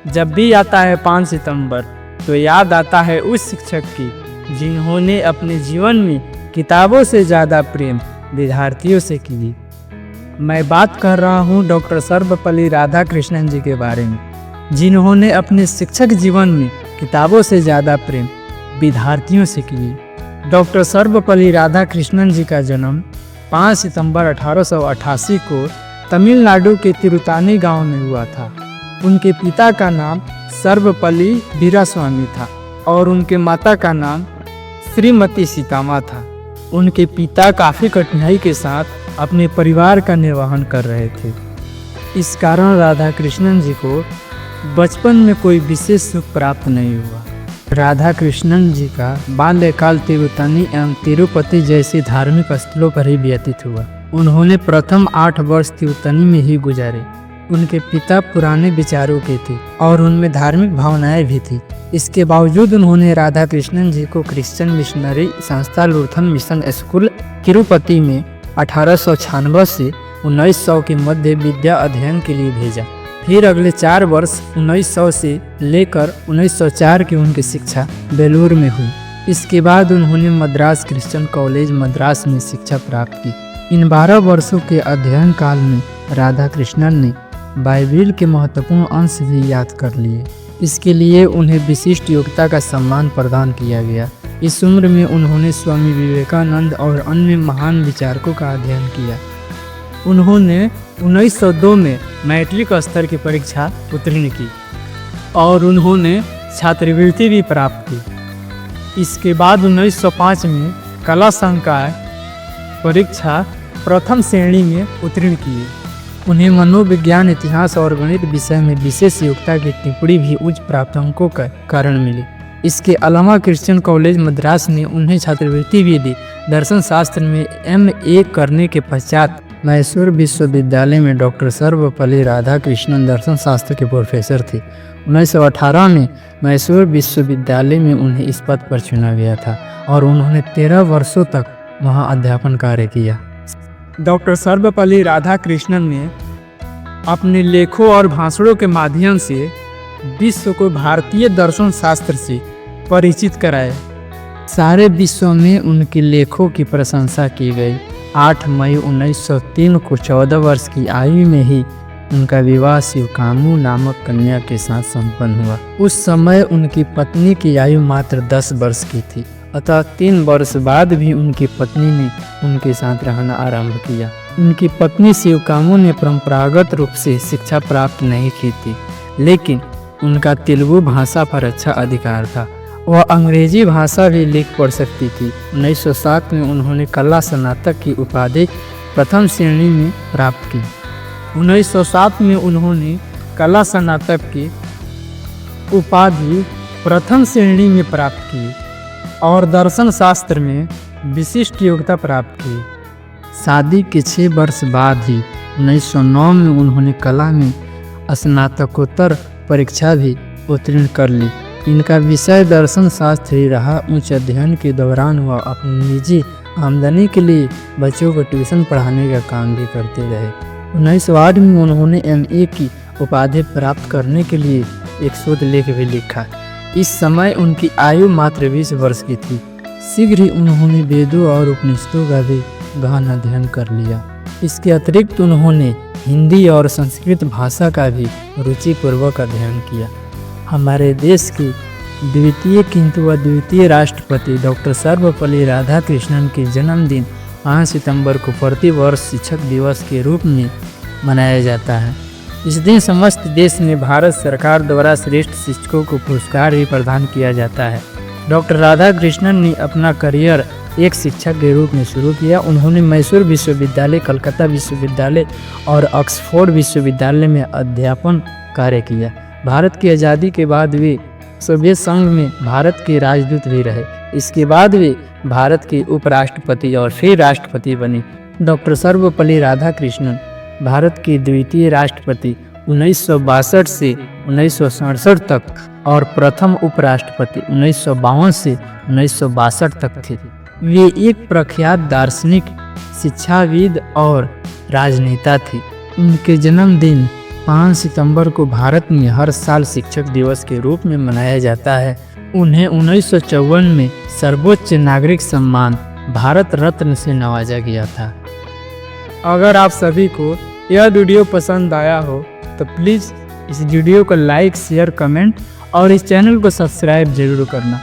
जब भी आता है 5 सितंबर तो याद आता है उस शिक्षक की जिन्होंने अपने जीवन में किताबों से ज़्यादा प्रेम विद्यार्थियों से की। मैं बात कर रहा हूँ डॉक्टर सर्वपल्ली राधाकृष्णन जी के बारे में, जिन्होंने अपने शिक्षक जीवन में किताबों से ज़्यादा प्रेम विद्यार्थियों से की। डॉक्टर सर्वपल्ली राधाकृष्णन जी का जन्म 5 सितंबर 1888 को तमिलनाडु के तिरुतानी गांव में हुआ था। उनके पिता का नाम सर्वपल्ली वीरास्वामी था और उनके माता का नाम श्रीमती सीतामा था। उनके पिता काफ़ी कठिनाई के साथ अपने परिवार का निर्वहन कर रहे थे। इस कारण राधाकृष्णन जी को बचपन में कोई विशेष सुख प्राप्त नहीं हुआ। राधाकृष्णन जी का बाल्यकाल तिरुतानी एवं तिरुपति जैसे धार्मिक स्थलों पर ही व्यतीत हुआ। उन्होंने प्रथम 8 वर्ष तिरुतानी में ही गुजारे। उनके पिता पुराने विचारों के थे और उनमें धार्मिक भावनाएं भी थी। इसके बावजूद उन्होंने राधाकृष्णन जी को क्रिश्चियन मिशनरी संस्था लूथरन मिशन स्कूल तिरुपति में 1896 से 1900 के मध्य विद्या अध्ययन के लिए भेजा। फिर अगले 4 वर्ष 1900 से लेकर 1904 की उनकी शिक्षा बेलूर में हुई। इसके बाद उन्होंने मद्रास क्रिश्चियन कॉलेज मद्रास में शिक्षा प्राप्त की। इन 12 वर्षों के अध्ययन काल में राधाकृष्णन ने बाइबिल के महत्वपूर्ण अंश भी याद कर लिए। इसके लिए उन्हें विशिष्ट योग्यता का सम्मान प्रदान किया गया। इस उम्र में उन्होंने स्वामी विवेकानंद और अन्य महान विचारकों का अध्ययन किया। उन्होंने 1902 में मैट्रिक स्तर की परीक्षा उत्तीर्ण की और उन्होंने छात्रवृत्ति भी प्राप्त की। इसके बाद 1905 में कला संकाय परीक्षा प्रथम श्रेणी में उत्तीर्ण किए। उन्हें मनोविज्ञान, इतिहास और गणित विषय में विशेष योग्यता की टिप्पणी भी उच्च प्राप्त अंकों का कारण मिली। इसके अलावा क्रिश्चियन कॉलेज मद्रास ने उन्हें छात्रवृत्ति भी दी। दर्शन शास्त्र में MA करने के पश्चात मैसूर विश्वविद्यालय में डॉक्टर सर्वपल्ली राधाकृष्णन दर्शन शास्त्र के प्रोफेसर थे। 1918 में मैसूर विश्वविद्यालय में उन्हें इस पद पर चुना गया था और उन्होंने 13 वर्षों तक वहां अध्यापन कार्य किया। डॉक्टर सर्वपल्ली राधाकृष्णन ने अपने लेखों और भाषणों के माध्यम से विश्व को भारतीय दर्शन शास्त्र से परिचित कराया। सारे विश्व में उनके लेखों की प्रशंसा की गई। 8 मई 1903 को 14 वर्ष की आयु में ही उनका विवाह शिवकामू नामक कन्या के साथ संपन्न हुआ। उस समय उनकी पत्नी की आयु मात्र 10 वर्ष की थी, अतः 3 वर्ष बाद भी उनकी पत्नी ने उनके साथ रहना आरंभ किया। उनकी पत्नी शिवकामू ने परंपरागत रूप से शिक्षा प्राप्त नहीं की थी, लेकिन उनका तेलुगु भाषा पर अच्छा अधिकार था। वह अंग्रेजी भाषा भी लिख पढ़ सकती थी। 1907 में उन्होंने कला स्नातक की उपाधि प्रथम श्रेणी में प्राप्त की। 1907 में उन्होंने कला स्नातक की उपाधि प्रथम श्रेणी में प्राप्त की और दर्शन शास्त्र में विशिष्ट योग्यता प्राप्त की। शादी के 6 वर्ष बाद ही 1909 में उन्होंने कला में स्नातकोत्तर परीक्षा भी उत्तीर्ण कर ली। इनका विषय दर्शन शास्त्र ही रहा। उच्च अध्ययन के दौरान वह अपनी निजी आमदनी के लिए बच्चों को ट्यूशन पढ़ाने का काम भी करते रहे। 1908 में उन्होंने MA की उपाधि प्राप्त करने के लिए एक शोध लेख भी लिखा। इस समय उनकी आयु मात्र 20 वर्ष की थी। शीघ्र ही उन्होंने वेदों और उपनिषदों का भी गहन अध्ययन कर लिया। इसके अतिरिक्त उन्होंने हिंदी और संस्कृत भाषा का भी रुचिपूर्वक अध्ययन किया। हमारे देश के द्वितीय किंतु अद्वितीय राष्ट्रपति डॉक्टर सर्वपल्ली राधाकृष्णन के जन्मदिन 5 सितंबर को प्रति वर्ष शिक्षक दिवस के रूप में मनाया जाता है। इस दिन समस्त देश में भारत सरकार द्वारा श्रेष्ठ शिक्षकों को पुरस्कार भी प्रदान किया जाता है। डॉक्टर राधाकृष्णन ने अपना करियर एक शिक्षक के रूप में शुरू किया। उन्होंने मैसूर विश्वविद्यालय, कलकत्ता विश्वविद्यालय और ऑक्सफोर्ड विश्वविद्यालय में अध्यापन कार्य किया। भारत की आज़ादी के बाद वे सोवियत संघ में भारत के राजदूत भी रहे। इसके बाद वे भारत के उपराष्ट्रपति और फिर राष्ट्रपति बने। डॉक्टर सर्वपल्ली राधाकृष्णन भारत के द्वितीय राष्ट्रपति 1962 से 1967 तक और प्रथम उपराष्ट्रपति 1952 से 1962 तक थे। वे एक प्रख्यात दार्शनिक, शिक्षाविद और राजनेता थे। उनके जन्मदिन 5 सितंबर को भारत में हर साल शिक्षक दिवस के रूप में मनाया जाता है। उन्हें 1954 में सर्वोच्च नागरिक सम्मान भारत रत्न से नवाजा गया था। अगर आप सभी को यह वीडियो पसंद आया हो तो प्लीज़ इस वीडियो को लाइक, शेयर, कमेंट और इस चैनल को सब्सक्राइब जरूर करना।